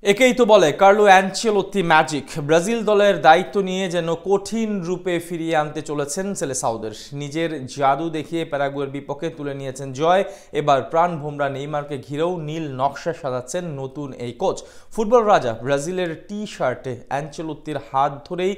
একেই তো বলে কার্লো অ্যানচেলোত্তি ম্যাজিক। ব্রাজিল দলের দায়িত্ব নিয়ে যেন কঠিন রূপে ফিরিয়ে আনতে চলেছেন সেলেসাওদের। নিজের জাদু দেখিয়ে প্যারাগুয়ের বিপক্ষে তুলে নিয়েছেন জয়। এবার প্রাণভোমরা নেইমারকে ঘিরেও নীল নকশা সাজাচ্ছেন নতুন এই কোচ। ফুটবল রাজা ব্রাজিলের টি শার্টে অ্যানচেলোত্তির হাত ধরেই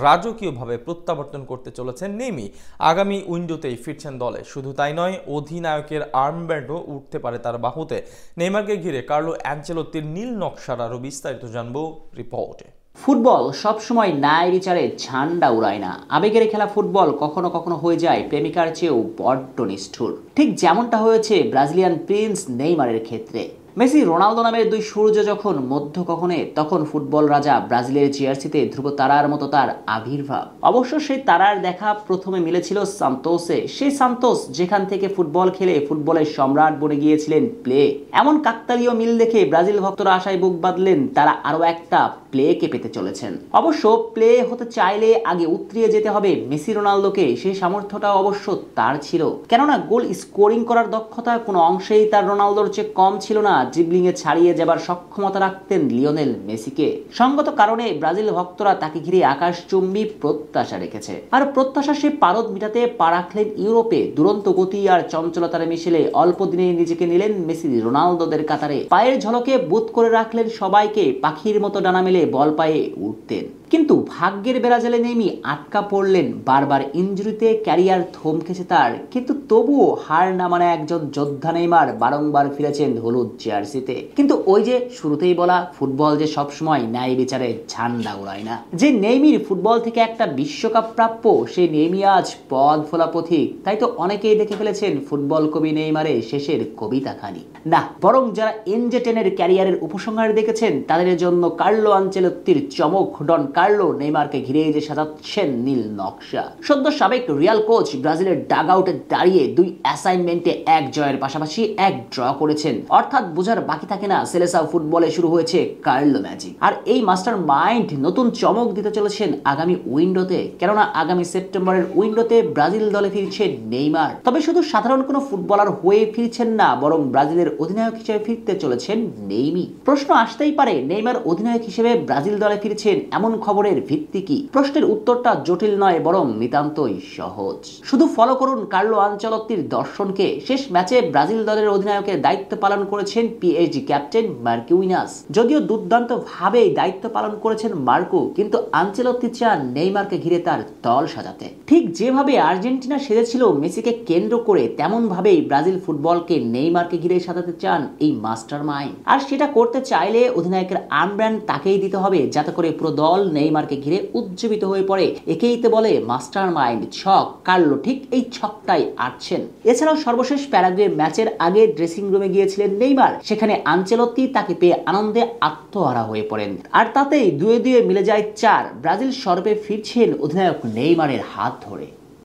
রাজকীয়ভাবে প্রত্যাবর্তন করতে চলেছেন নেইমি। আগামী উইন্ডোতেই ফিরছেন দলে। শুধু তাই নয়, অধিনায়কের আর্মব্যান্ডও উঠতে পারে তার বাহুতে। নেইমারকে ঘিরে কার্লো অ্যানচেলোত্তির নীল নকশার আরো বিস্তারিত জানবো রিপোর্টে। ফুটবল সবসময় ন্যায় বিচারে ঝান্ডা উড়ায় না। আবেগের খেলা ফুটবল কখনো কখনো হয়ে যায় প্রেমিকার চেয়েও বড্ড নিষ্ঠুর। ঠিক যেমনটা হয়েছে ব্রাজিলিয়ান প্রিন্স নেইমারের ক্ষেত্রে। মেসি রোনালদো নামের দুই সূর্য যখন মধ্যগগনে, তখন ফুটবল রাজা ব্রাজিলের জার্সিতে ধ্রুব তারার মতো তার আবির্ভাব। অবশ্য সেই তারার দেখা প্রথমে মিলেছিল সান্তোসে। সেই সান্তোস যেখান থেকে ফুটবল খেলে ফুটবলের সম্রাট বনে গিয়েছিলেন প্লে। এমন কাকতালীয় মিল দেখে ব্রাজিল ভক্তরা আশায় বুক বাঁধলেন তারা আরো একটা প্লেকে পেতে চলেছেন। অবশ্য প্লে হতে চাইলে আগে উতরিয়ে যেতে হবে মেসি রোনালদোকে। সেই সামর্থ্যটাও অবশ্য তার ছিল, কেননা গোল স্কোরিং করার দক্ষতা কোনো অংশেই তার রোনালদোর চেয়ে কম ছিল না। ড্রিবলিং এ ছাড়িয়ে যাবার সক্ষমতা রাখতেন লিওনেল মেসিকে। সঙ্গত কারণে ব্রাজিল ভক্তরা তাকে ঘিরে আকাশচুম্বী প্রত্যাশা রেখেছে। আর প্রত্যাশা সে পারদ মিটাতে পা রাখলেন ইউরোপে। দুরন্ত গতি আর চঞ্চলতার মিশেলে অল্প দিনে নিজেকে নিলেন মেসি রোনালদোদের কাতারে। পায়ের ঝলকে বুথ করে রাখলেন সবাইকে। পাখির মতো ডানা মেলে বল পায়ে উঠতেন। কিন্তু ভাগ্যের বেড়াজালে নেমি আটকা পড়লেন। বারবার ইনজুরিতে ক্যারিয়ার থমকেছে তার, কিন্তু তবুও হার না মানে একজন যোদ্ধা নেইমার বারংবার ফিরেছেন হলুদ জার্সিতে। কিন্তু ওই যে শুরুতেই বলা, ফুটবল যে সবসময় ন্যায় বিচারে ঝান্ডা উড়ায় না। যে নেইমির ফুটবল থেকে একটা বিশ্বকাপ প্রাপ্য, সেই নেইমি আজ পদ ফোলা পথিক। তাই তো অনেকেই দেখে ফেলেছেন ফুটবল কবি নেইমারের শেষের কবিতাখানি। না, বরং যারা এনজেটেনের ক্যারিয়ারের উপসংহার দেখেছেন তাদের জন্য কার্লো আনচেলোত্তির চমক ডন কার্লো নেইমারকে ঘিরে যে সাজাচ্ছেন নীল নকশা। সদ্য সাবেক রিয়াল কোচ ব্রাজিলের ডাগ আউটে দাঁড়িয়ে দুই অ্যাসাইনমেন্টে এক জয়ের পাশাপাশি এক ড্র করেছেন। অর্থাৎ বোঝার বাকি থাকে না, সেলেসাও ফুটবলে শুরু হয়েছে কার্লো ম্যাজিক। আর এই মাস্টার মাইন্ড নতুন চমক দিতে চলেছেন আগামী উইন্ডোতে। কেননা আগামী সেপ্টেম্বরের উইন্ডোতে ব্রাজিল দলে ফিরছেন নেইমার। তবে শুধু সাধারণ কোনো ফুটবলার হয়ে ফিরছেন না, বরং ব্রাজিলের অধিনায়ক হিসেবে ফিরতে চলেছেন নেইমি। প্রশ্ন আসতেই পারে, নেইমার অধিনায়ক হিসেবে ব্রাজিল দলে ফিরছেন, এমন খবরের ভিত্তি কি? প্রশ্নের উত্তরটা জটিল নয়, বরং নিতান্তই সহজ। শুধু ফলো করুন কার্লো আনচেলোত্তির দর্শনকে। শেষ ম্যাচে ব্রাজিল দলের অধিনায়কের দায়িত্ব পালন করেছেন পিএসজি ক্যাপ্টেন মার্কিউইনাস। যদিও দুর্দান্ত ভাবে দায়িত্ব পালন করেছেন মার্কো, কিন্তু আনচেলোত্তি চান নেইমারকে ঘিরে তার দল সাজাতে। ঠিক যেভাবে আর্জেন্টিনা সেজেছিল মেসিকে কেন্দ্র করে, তেমন ভাবেই ব্রাজিল ফুটবলকে নেইমারকে ঘিরে সাজাতে চান এই মাস্টার মাইন্ড। আর সেটা করতে চাইলে অধিনায়কের আর্মব্যান্ড তাকেই দিতে হবে, যাতে করে পুরো দল নেইমারকে ঘিরে উজ্জীবিত হয়ে পড়ে। একেই তো বলে মাস্টার মাইন্ড ছক। কার্লো ঠিক এই ছকটাই আটছেন। এছাড়াও সর্বশেষ প্যারাগুয়ে ম্যাচের আগে ড্রেসিং রুমে গিয়েছিলেন নেইমার। সেখানে আনচেলোত্তি তাকে পেয়ে আনন্দে আত্মহারা হয়ে পড়েন। আর তাতেই দুয়ে দুয়ে মিলে যায় 4। ব্রাজিল সর্বে ফিরছেন অধিনায়ক নেইমারের হাত ধরে।